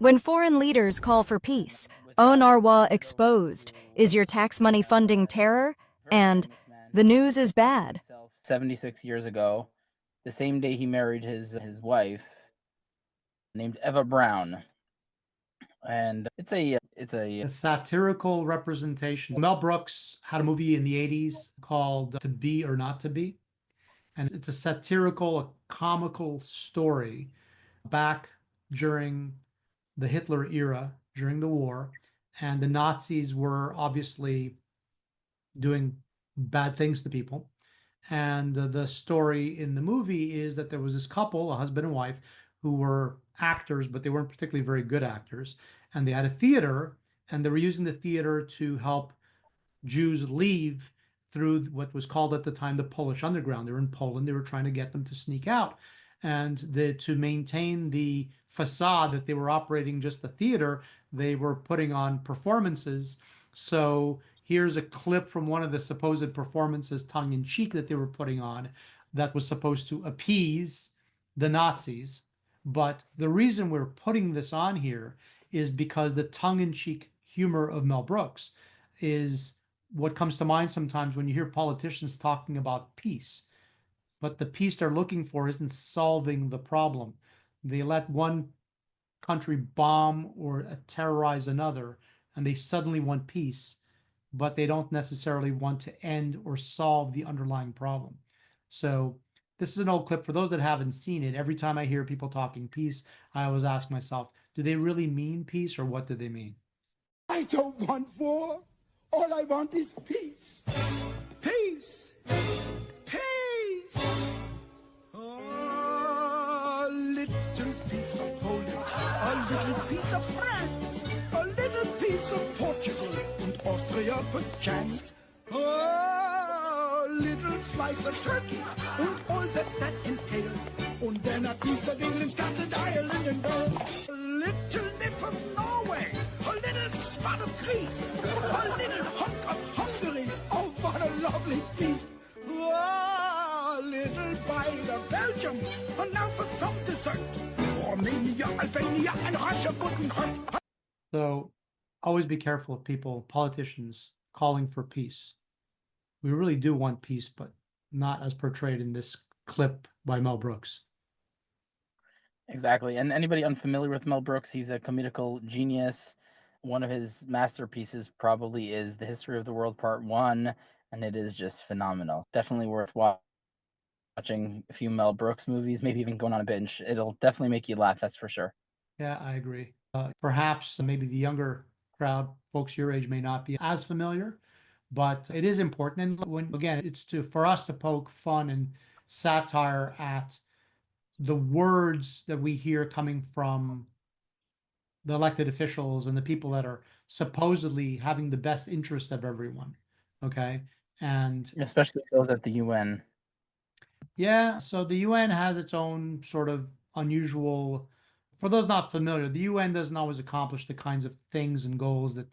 When foreign leaders call for peace, UNRWA exposed. Is your tax money funding terror? And the news is bad. 76 years ago, the same day he married his wife, named Eva Brown, and it's a A satirical representation. Mel Brooks had a movie in the 80s called To Be or Not to Be. And it's a satirical, a comical story back during the Hitler era, during the war. And the Nazis were obviously doing bad things to people. And the story in the movie is that there was this couple, a husband and wife, who were actors, but they weren't particularly very good actors. And they had a theater, and they were using the theater to help Jews leave through what was called at the time the Polish underground. They were in Poland. They were trying to get them to sneak out. And to maintain the facade that they were operating just a theater, they were putting on performances. So here's a clip from one of the supposed performances, tongue in cheek, that they were putting on that was supposed to appease the Nazis. But the reason we're putting this on here is because the tongue in cheek humor of Mel Brooks is what comes to mind sometimes when you hear politicians talking about peace. But the peace they're looking for isn't solving the problem. They let one country bomb or terrorize another, and they suddenly want peace, but they don't necessarily want to end or solve the underlying problem. So this is an old clip. For those that haven't seen it, every time I hear people talking peace, I always ask myself, do they really mean peace, or what do they mean? I don't want war. All I want is peace. Peace. Peace. A little piece of Poland, a little piece of France, a little piece of Portugal and Austria perchance. A little slice of Turkey and all that entails. And then a piece of England, Scotland, Ireland and Wales. A little nip of Norway, a little spot of Greece, a little hunk of Hungary. Oh, what a lovely feast. A little bite of Belgium, and now for some dessert. Romania, Albania, and Russia wouldn't hurt. So always be careful of people, politicians, calling for peace. We really do want peace, but not as portrayed in this clip by Mel Brooks. Exactly. And anybody unfamiliar with Mel Brooks, he's a comedical genius. One of his masterpieces probably is The History of the World Part 1, and it is just phenomenal. Definitely worth watching a few Mel Brooks movies, maybe even going on a binge. It'll definitely make you laugh, that's for sure. Yeah, I agree. Perhaps maybe the younger crowd, folks your age, may not be as familiar, but it is important. And when again, it's for us to poke fun and satire at the words that we hear coming from the elected officials and the people that are supposedly having the best interest of everyone. Okay. And Especially those at the UN. yeah, so the UN has its own sort of unusual, for those not familiar, the UN doesn't always accomplish the kinds of things and goals that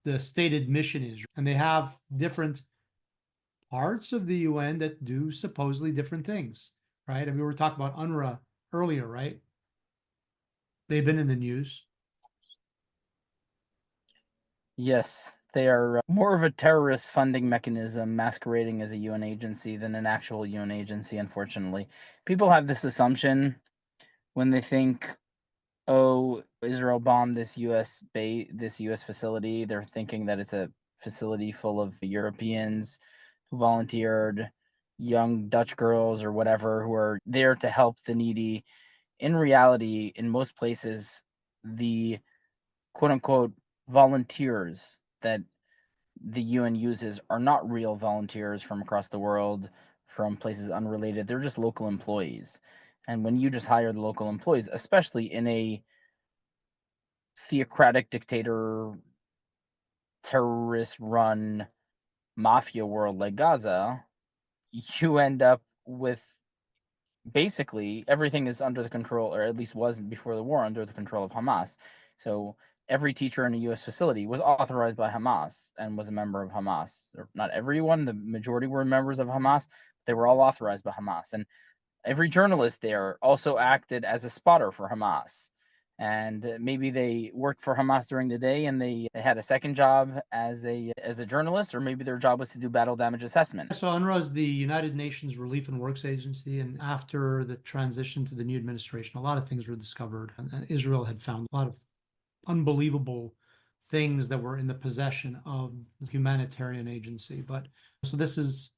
the stated mission is. And they have different parts of the UN that do supposedly different things, right? And we were talking about UNRWA earlier, right? They've been in the news. Yes, they are more of a terrorist funding mechanism masquerading as a UN agency than an actual UN agency, unfortunately. People have this assumption when they think, oh, Israel bombed this this US facility, they're thinking that it's a facility full of Europeans who volunteered, young Dutch girls or whatever, who are there to help the needy. In reality, in most places, the quote unquote volunteers that the UN uses are not real volunteers from across the world, from places unrelated. They're just local employees. And when you just hire the local employees, especially in a theocratic dictator, terrorist run mafia world like Gaza, you end up with basically everything is under the control, or at least was before the war, under the control of Hamas. So every teacher in a US facility was authorized by Hamas and was a member of Hamas. Or not everyone, the majority were members of Hamas. They were all authorized by Hamas. And every journalist there also acted as a spotter for Hamas. and maybe they worked for Hamas during the day and they had a second job as a journalist, or maybe their job was to do battle damage assessment. So UNRWA is the United Nations Relief and Works Agency, and after the transition to the new administration, a lot of things were discovered, and Israel had found a lot of unbelievable things that were in the possession of the humanitarian agency. But so this is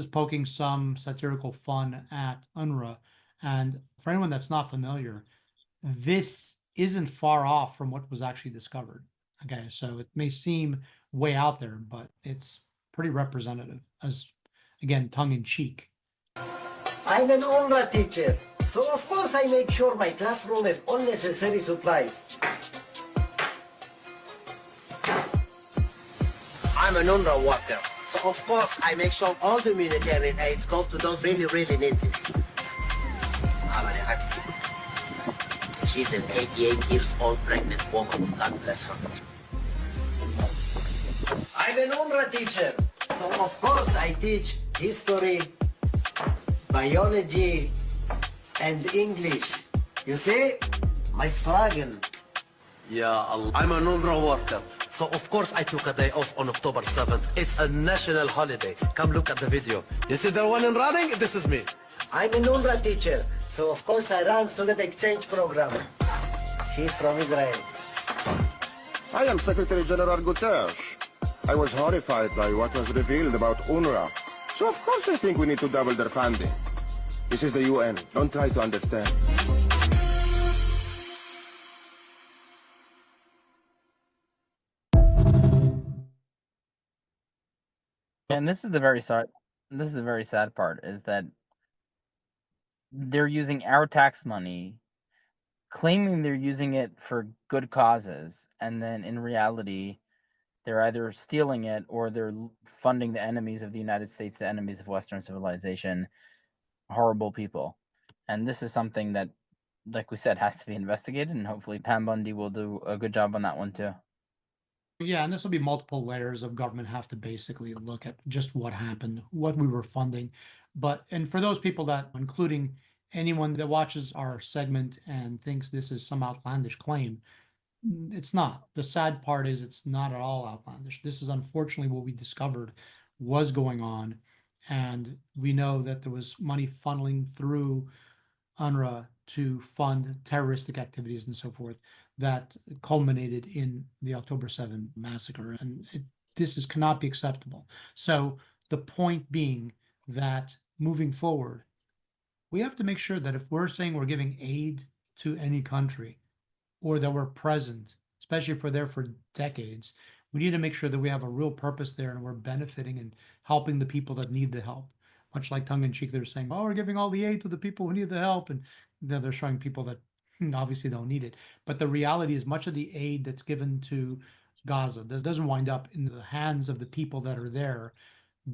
poking some satirical fun at UNRWA. And for anyone that's not familiar, this isn't far off from what was actually discovered. Okay, so it may seem way out there, but it's pretty representative, as again, tongue in cheek. I'm an UNRWA teacher, so of course I make sure my classroom has all necessary supplies. I'm an UNRWA worker, so of course I make sure all the humanitarian aid goes to those really, really needs it. She's an 88 years old pregnant woman, God bless her. I'm an UNRWA teacher, so of course I teach history, biology, and English. You see, my struggle. Yeah, I'm an UNRWA worker, so of course I took a day off on October 7th. It's a national holiday. Come look at the video. You see the one in running? This is me. I'm an UNRWA teacher, so of course I run student exchange program. She's from Israel. I am Secretary General Guterres. I was horrified by what was revealed about UNRWA. So of course I think we need to double their funding. This is the UN. Don't try to understand. And this is the very sad part, is that they're using our tax money, claiming they're using it for good causes, and then in reality, they're either stealing it or they're funding the enemies of the United States, the enemies of Western civilization, horrible people. And this is something that, like we said, has to be investigated, and hopefully Pam Bundy will do a good job on that one too. Yeah, and this will be multiple layers of government have to basically look at just what happened, what we were funding. And for those people that, including anyone that watches our segment and thinks this is some outlandish claim, it's not. The sad part is it's not at all outlandish. This is unfortunately what we discovered was going on. And we know that there was money funneling through UNRWA to fund terroristic activities and so forth that culminated in the October 7 massacre. And this cannot be acceptable. So the point being that moving forward, we have to make sure that if we're saying we're giving aid to any country, or that we're present, especially if we're there for decades, we need to make sure that we have a real purpose there and we're benefiting and helping the people that need the help. Much like tongue-in-cheek, they're saying, oh, we're giving all the aid to the people who need the help. And then they're showing people that obviously don't need it. But the reality is much of the aid that's given to Gaza doesn't wind up in the hands of the people that are there,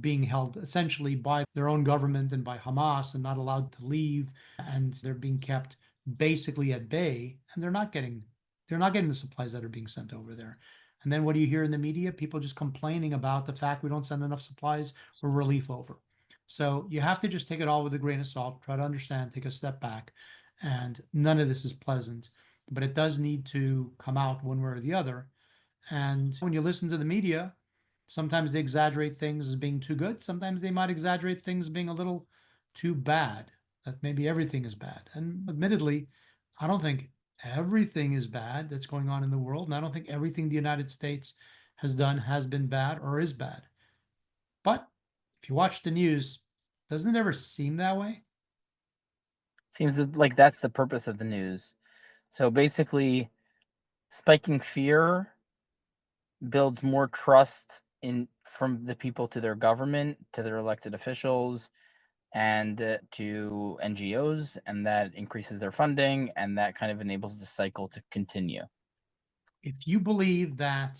being held essentially by their own government and by Hamas and not allowed to leave. And they're being kept basically at bay, and they're not getting the supplies that are being sent over there. And then what do you hear in the media? People just complaining about the fact we don't send enough supplies or relief over. So you have to just take it all with a grain of salt, try to understand, take a step back. And none of this is pleasant, but it does need to come out one way or the other. And when you listen to the media, sometimes they exaggerate things as being too good. Sometimes they might exaggerate things being a little too bad, that maybe everything is bad. And admittedly, I don't think everything is bad that's going on in the world. And I don't think everything the United States has done has been bad or is bad. But if you watch the news, doesn't it ever seem that way? Seems like that's the purpose of the news. So basically, spiking fear builds more trust from the people to their government, to their elected officials, and to NGOs, and that increases their funding, and that kind of enables the cycle to continue. If you believe that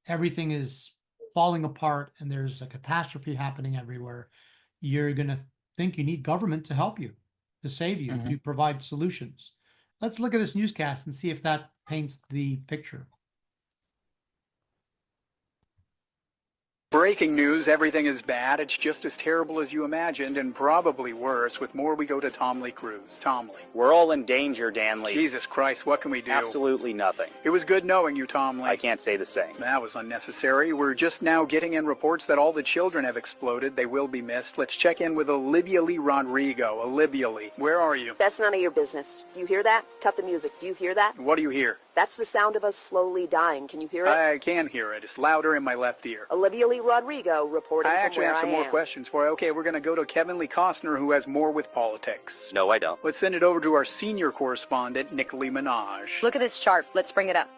everything is falling apart and there's a catastrophe happening everywhere, you're going to think you need government to help you, to save you, to provide solutions. Let's look at this newscast and see if that paints the picture. Breaking news, everything is bad. It's just as terrible as you imagined, and probably worse. With more, we go to Tom Lee Cruz. Tom Lee. We're all in danger, Dan Lee. Jesus Christ, what can we do? Absolutely nothing. It was good knowing you, Tom Lee. I can't say the same. That was unnecessary. We're just now getting in reports that all the children have exploded. They will be missed. Let's check in with Olivia Lee Rodrigo. Olivia Lee, where are you? That's none of your business. Do you hear that? Cut the music. Do you hear that? What do you hear? That's the sound of us slowly dying. Can you hear it? I can hear it. It's louder in my left ear. Olivia Lee Rodrigo reporting I from actually where have some I more am. questions for you. Okay, we're going to go to Kevin Lee Costner, who has more with politics. No, I don't. Let's send it over to our senior correspondent, Nick Lee Minaj. Look at this chart. Let's bring it up.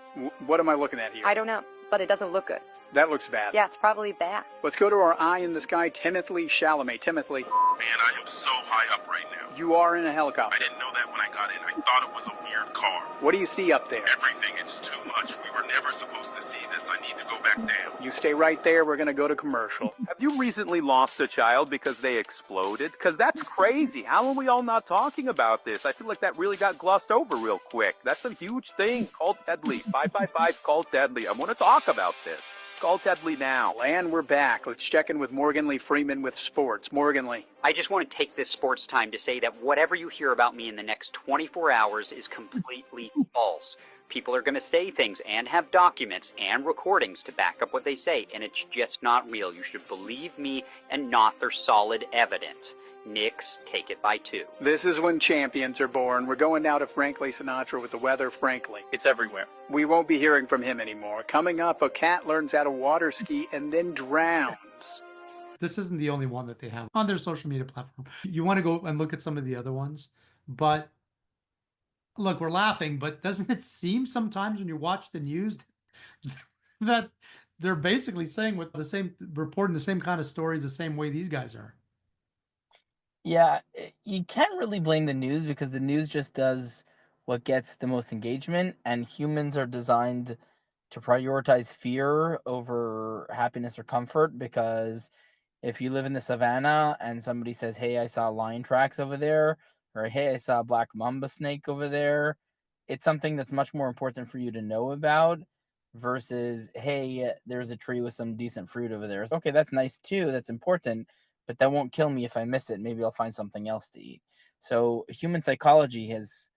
What am I looking at here? I don't know, but it doesn't look good. That looks bad. Yeah, it's probably bad. Let's go to our eye in the sky, Timothy Chalamet. Timothy. Man, I am so high up right now. You are in a I helicopter. didn't know that when I got in. I thought it was a weird car. What do you see up there? Everything, it's too much. We were never supposed to see this. I need to go back down. You stay right there. We're going to go to commercial. Have you recently lost a child because they exploded? Because that's crazy. How are we all not talking about this? I feel like that really got glossed over real quick. That's a huge thing. Call Tedley. 555 call Tedley. I want to talk about this. Call Tedley now. And we're back. Let's check in with Morgan Lee Freeman with sports. Morgan Lee. I just want to take this sports time to say that whatever you hear about me in the next 24 hours is completely false. People are going to say things and have documents and recordings to back up what they say, and it's just not real. You should believe me and not their solid evidence. Knicks, take it by 2. This is when champions are born. We're going now to Frankly Sinatra with the weather, Frankly. It's everywhere. We won't be hearing from him anymore. Coming up, a cat learns how to water ski and then drowns. This isn't the only one that they have on their social media platform. You want to go and look at some of the other ones, but look, we're laughing, but doesn't it seem sometimes when you watch the news that they're basically saying what the same, reporting the same kind of stories the same way these guys are? Yeah, you can't really blame the news because the news just does what gets the most engagement, and humans are designed to prioritize fear over happiness or comfort. Because if you live in the savannah and somebody says, hey, I saw lion tracks over there, or hey, I saw a black mamba snake over there, it's something that's much more important for you to know about versus, hey, there's a tree with some decent fruit over there. Okay, that's nice too, that's important, but that won't kill me if I miss it. Maybe I'll find something else to eat. So human psychology has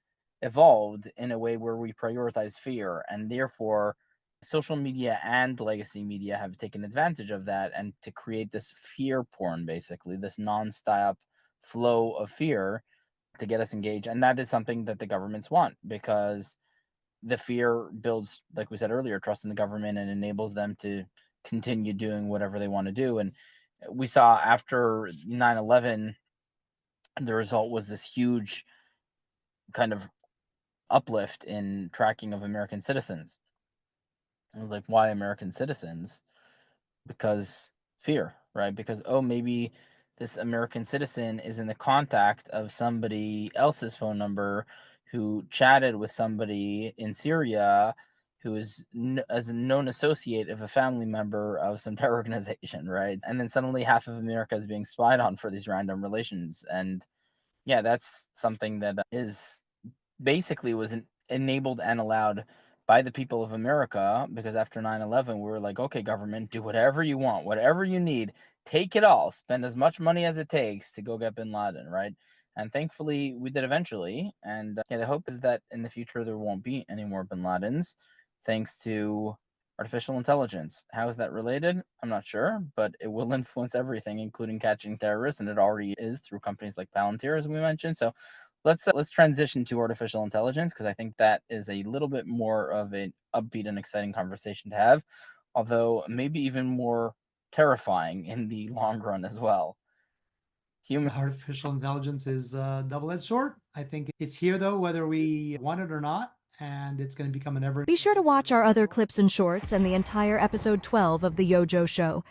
evolved in a way where we prioritize fear, and therefore social media and legacy media have taken advantage of that and to create this fear porn, basically this nonstop flow of fear to get us engaged. And that is something that the governments want, because the fear builds, like we said earlier, trust in the government and enables them to continue doing whatever they want to do. And we saw after 9/11, the result was this huge kind of uplift in tracking of American citizens. I was like, why American citizens? Because fear, right? Because, oh, maybe this American citizen is in the contact of somebody else's phone number who chatted with somebody in Syria who is as a known associate of a family member of some terror organization, right? And then suddenly half of America is being spied on for these random relations. And yeah, that's something that is basically was enabled and allowed by the people of America, because after 9/11, we were like, okay, government, do whatever you want, whatever you need, take it all, spend as much money as it takes to go get bin Laden, right? And thankfully, we did eventually. And yeah, the hope is that in the future, there won't be any more bin Ladens, thanks to artificial intelligence. How is that related? I'm not sure, but it will influence everything, including catching terrorists, and it already is through companies like Palantir, as we mentioned. So let's transition to artificial intelligence, because I think that is a little bit more of an upbeat and exciting conversation to have, although maybe even more terrifying in the long run as well. Human artificial intelligence is a double-edged sword. I think it's here, though, whether we want it or not, and it's going to become an ever... Be sure to watch our other clips and shorts and the entire episode 12 of The Yojo Show.